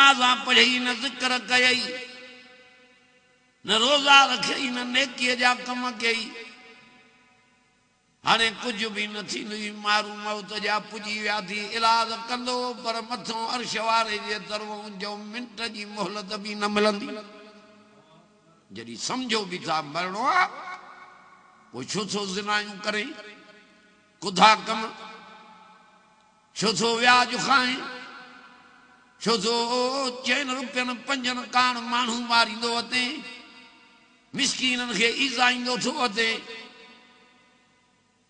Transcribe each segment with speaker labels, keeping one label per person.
Speaker 1: नमाज़ां पढ़ी न ज़िक्र कयई न रोज़ा रखई न नेकीअ जा कम कई हाणे कुछ भी न थींदी मारू मौत जा पुजी विया थी इलाज कंदो पर मथों अर्श वारे जे तरफ़ों जो मिंट जी मोहलत भी न मिलंदी जॾहिं सम्झो भी था मरणो आहे पोइ छो थो ज़िनायूं करे कुधा कम छो थो व्याज खाए छो थो 4 रुपयनि 5 कान माण्हू मारींदो अचे मिस्कीननि खे ईज़ाईंदो थो अचे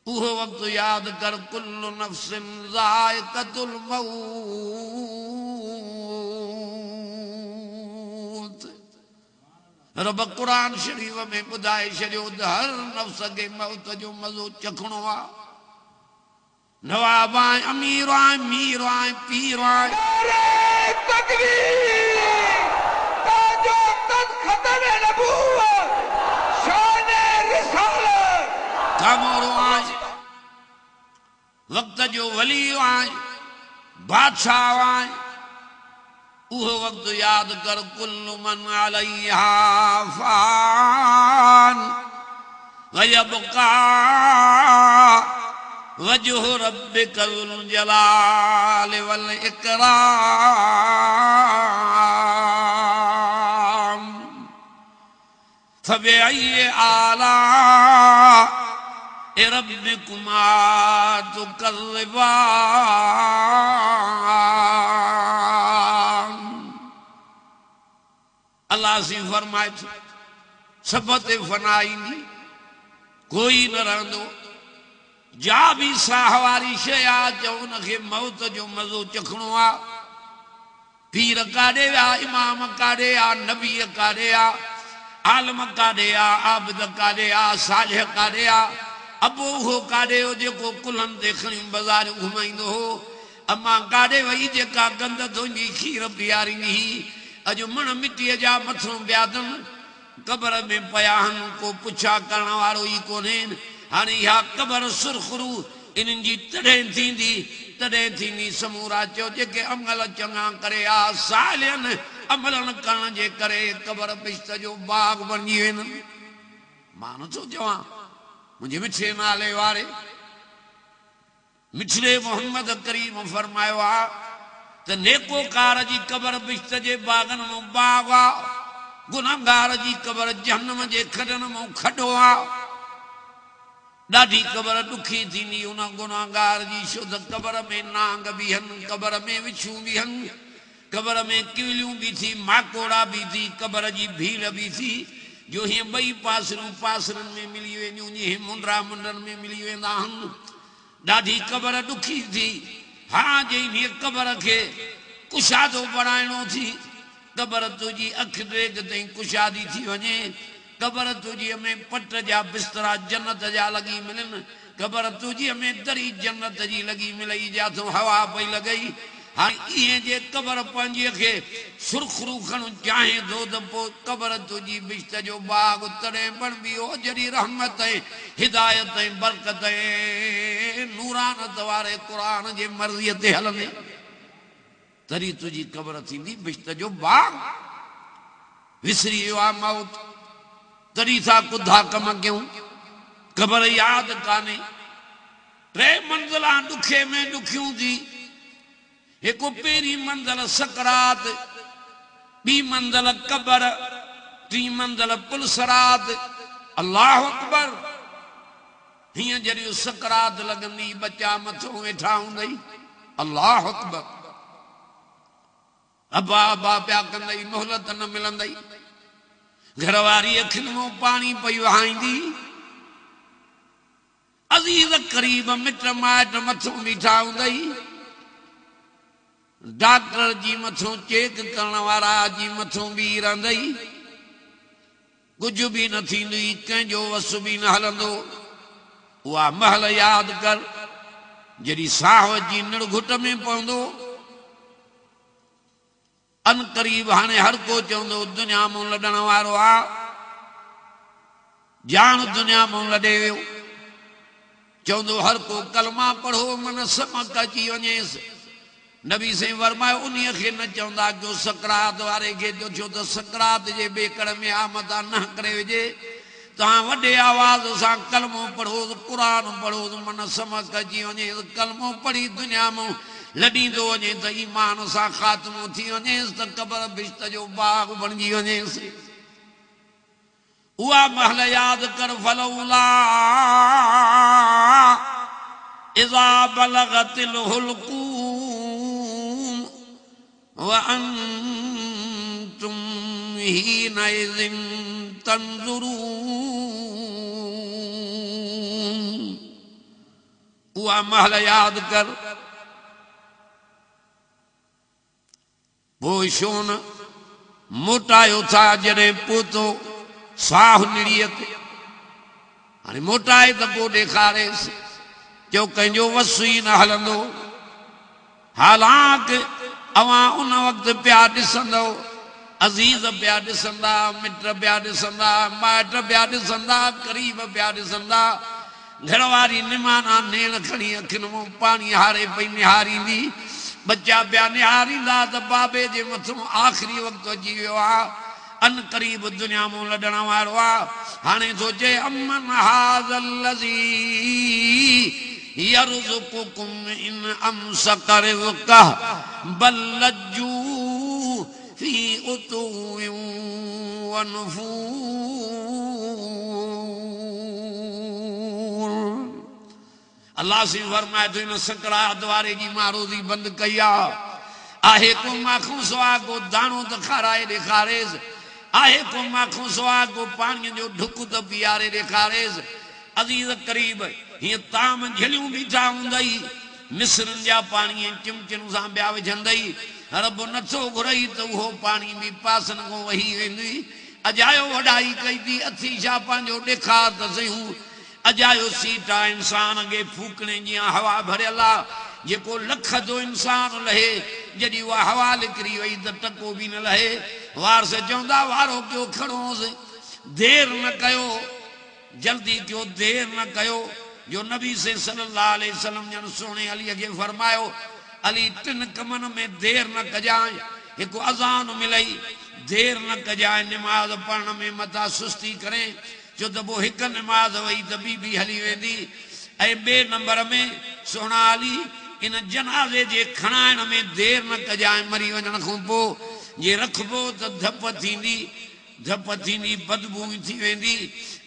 Speaker 1: उहो वक़्तु यादि कर कुल्लु नफ्सिन ज़ाइक़तुल मौत रब क़ुरान शरीफ़ में ॿुधाए छॾियो त हर नफ़्स खे मौत जो मज़ो चखणो आहे नवाब आए अमीर आए मीर आए पीर आए कामोरो आए वक्त जो वली आए बादशाह आए उहो वक्त याद कर कुल्लु मन अलैहा फान वयबका वजह रब्बिकल जलाल वल इकराम फबिअय्यि आलाइ रब्बिकुमा तुकज़्ज़िबान अल्लाह सी फरमाए थो सब ते फना ईंदी कोई न रहंदो जा भी साह वारी शइ आहे जो उनखे मौत जो मज़ो चखणो आहे पीर काॾे विया इमाम काॾे आहे नबी काॾे आहे आलम काॾे आहे आबिद काॾे आहे सालिह काॾे आहे अबो उहो काॾे हो जेको कुल्हनि ते खणी बाज़ारियूं घुमाईंदो हो अम्मा काॾे वई जेका गंद तुंहिंजी खीर पीआरींदी हुई अॼु मण मिटीअ जा मथां ब्यादनि क़बर में पिया आहिनि को पुछा करण वारो ई कोन्हे हाणे इहा क़बर सुरखरू इन्हनि जी तॾहिं थींदी समूरा चयो जेके अमल चङा करे आ सालियनि अमलनि करण जे करे क़बर बिश्त जो बाग बणिजी वेंदो मां नथो चवां मुंहिंजे मिठे नाले वारे मिठड़े मोहम्मद करीम फरमायो आहे त नेकोकार जी क़बर बिश्त जे बागनि मां बाग आहे गुनहगार जी क़बर जहन्नम जे खॾनि मां खॾो आहे ॾाढी क़बर ॾुखी थींदी उन गुनहगार जी छो त क़बर में नांग बीहनि क़बर में विछूं बीहनि क़बर में किवलियूं बि थी माकोड़ा बि थी क़बर जी भीड़ बि थी जो हीअं ॿई पासरनि में मिली वेंदियूं जीअं मुंडरा मुंडनि में मिली वेंदा आहिनि ॾाढी क़बर ॾुखी थी हा जे हीअ क़बर खे कुशादो बणाइणो थी क़बर तुंहिंजी अखि ॾेघ ताईं कुशादी थी वञे क़बर तुंहिंजीअ में पट जा बिस्तरा जन्नत जा लॻी मिलनि क़बर तुंहिंजीअ में दरी जन्नत जी लॻी मिलई जाथो हवा पई लॻई हाणे इएं जे क़बर पंहिंजीअ खे सुरखरू खणो चाहे थो त पोइ क़बर तुंहिंजी बिश्त जो बाग तॾहिं बणबी हो जॾहिं रहमत ऐं हिदायत ऐं बरकत ऐं नूरानत वारे क़ुरान जे मर्ज़ीअ ते हलंदे तॾहिं तुंहिंजी क़बर थींदी बिश्त जो बाग विसरी वियो आहे मौत तॾहिं था कुधा कम कयूं क़बर यादि कान्हे 3 मंज़िला ॾुखे में ॾुखियूं थी हिकु पहिरीं मंज़िल सकरात ॿी मंज़िल क़बर 3 मंज़िल पुलसरात अल्लाह अकबर हीअं जॾहिं सकरात लॻंदी बचा मथां वेठा हूंदई अल्लाह अकबर अबा अबा पिया कंदई मोहलत न मिलंदई घरवारी अखियुनि मां पाणी पई वहाईंदी अज़ीज़ क़रीब मिट माइट मथां बीठा हूंदई डॉक्टर जी मथां चेक करण वारा जी मथां बीह रहंदई कुछ भी न थींदी कंहिंजो वस भी न हलंदो उहा महल यादि कर जॾहिं साह जी निड़ घुट में पवंदो अन करीब हाणे हर को चवंदो दुनिया मां लॾण वारो आहे जान दुनिया मां लॾे वियो चवंदो हर को कलमा पढ़ो मन समक अची वञेसि नबी से फरमायो उन्हीं खे न चवंदा कयो सकरात वारे खे जो छो त सकरात जे बेकड़ में आमद न करे विझे तव्हां वॾे आवाज़ सां कलमो पढ़ो क़ुरान पढ़ो मन समक अची वञे कलमो पढ़ी दुनिया में लॾींदो वञे त ईमान सां ख़ात्मो थी वञेसि त क़बर बिश्त जो बाग़ बणिजी वञेसि उहा महल यादि कर फलौला इज़ा बलगतिल हुल्कूम व अंतुम हीनइज़िन तंज़ुरून उहा महल यादि कर वो छो न मोटायो था जॾहिं पहुतो साह निड़ीअ ते हाणे मोटाए त पोइ ॾेखारेसि जो कंहिंजो वसु ई न हलंदो हालांकि अवां उन वक़्तु पिया ॾिसंदव अज़ीज़ पिया ॾिसंदा मिट पिया ॾिसंदा माइट पिया ॾिसंदा क़रीब पिया ॾिसंदा घरवारी निमाना नेण खणी अखियुनि मां पाणी हारे पई निहारींदी बच्चा पिया निहारींदा त बाबे जे मथां आख़िरी वक़्तु अची वियो आहे अन क़रीब दुनिया में लॾण वारो आहे हाणे सोचे अमन हाज़ल लज़ी यरज़ुकुकुम इन अमसक रिज़्क़ह बल लज्जू फी उतुव्विन व नुफूर अल्लाह से फरमाए तो इन सकरात वारे जी मां रोज़ी बंद कई आहे को माखूं सवा को दाणो त खाराए ॾेखारेसि आहे को माखूं सवा को पाणी जो ढुक त पीआरे ॾेखारेसि अज़ीज़ क़रीब हीअं ताम झलियूं बीठा हूंदई मिस्रनि जा पाणी चिमचिन सां ॿिया विझंदई रब नथो घुरई त उहो पाणी बि पासनि खां वही वेंदी अजायो वॾाई कई थी अथी छा पंहिंजो ॾेखार त सयूं अजायो सीट आहे इंसान खे फूकणे जीअं हवा भरियल आहे जेको लख जो इंसान लहे जॾहिं उहा हवा निकिरी वई त टको बि न लहे वार से चवंदा वारो कयो खणोसि देर न कयो जल्दी कयो देर न कयो जो नबी से सल्लल्लाहु अलैहि वसल्लम जन सोने अलीअ खे फरमायो अली टिन कमनि में देर न कजांइ हिकु अज़ान मिलई देर न कजांइ निमाज़ पढ़ण में मथां सुस्ती करे छो त पोइ हिकु निमाज़ वई त ॿी हली वेंदी ऐं ॿिए नंबर में सोना अली इन जनाज़े जे खणाइण में देर न कजांइ मरी वञण खां पोइ जे रखबो त धप थींदी बदबू थी वेंदी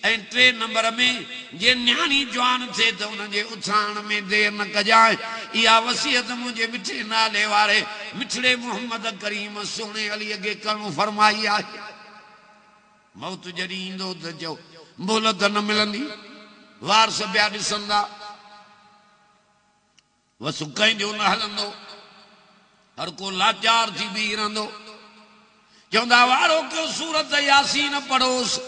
Speaker 1: ऐं टे नंबर में जे न्याणी जवान थिए त उनजे उथारण में देर न कजांइ इहा वसियत मुंहिंजे मिठे नाले वारे मिठड़े मोहम्मद करीम सोने अलीअ खे करणु फरमाई आहे मौत जॾहिं ईंदो त चओ मोहलत न मिलंदी वारस ॿिया ॾिसंदा वसु कंहिंजो न हलंदो हर को लाचार थी बीह रहंदो चवंदा वारो कयो सूरत यासीन पढ़ोसि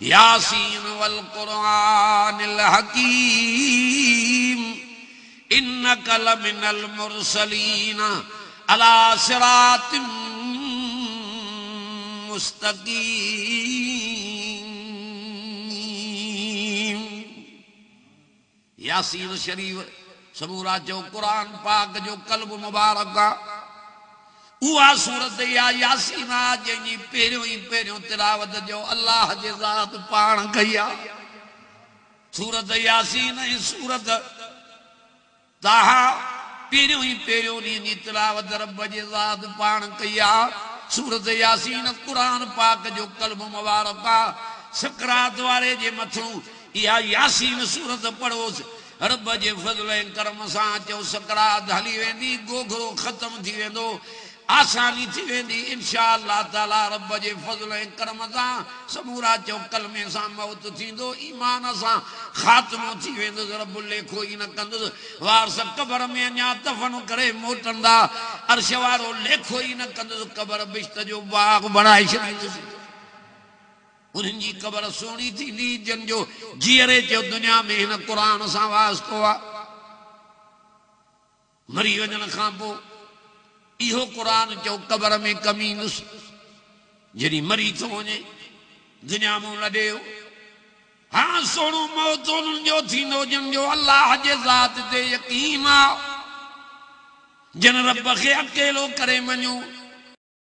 Speaker 1: यासीन वल क़ुरआनिल हकीम इन्नक लमिनल मुरसलीन अला सिरातिम मुस्तकीम यासीन शरीफ समूरा जो कुरान पाक जो कल्ब मुबारक उहा सूरत या यासीन जंहिंजी पहिरियों तिलावत जो अल्लाह जे ज़ात पाण कई आहे सूरत यासीन ऐं सूरत ताहा पहिरियों ॾींहं जी तिलावत रब जे ज़ात पाण कई आहे सूरत यासीन कुरान पाक जो कल्ब मुबारक आहे सकरात वारे जे मथां इहा यासीन सूरत पढ़ोसि रब जे फज़ल ऐं करम सां चओ सकरात हली वेंदी गोघरो ख़त्म थी वेंदो आसानी थी वेंदी इंशाअल्लाह ताला रब जे फज़ल ऐं करम सां समूरा चओ कलमे सां मौत थींदो ईमान सां ख़ात्मो थी वेंदो रब लेखो ई न कंदुसि वारस क़बर में अञा दफ़न करे मोटंदा अर्श वारो लेखो ई न कंदुसि क़बर बिश्त जो बाग़ बणाए छॾींदुसि उन्हनि जी क़बर सुहिणी थींदी जन जो जीअरे चयो दुनिया में हिन क़ुरान सां वास्तो आहे मरी वञण खां पोइ इहो क़ुरान चओ क़बर में कमी ईंदुसि जॾहिं मरी थो वञे दुनिया में लॾे हाँ सोणो मौत उन्हनि जो थींदो जिन जो अल्लाह जे ज़ात ते यकीन आहे जिन रब खे अकेलो करे मञो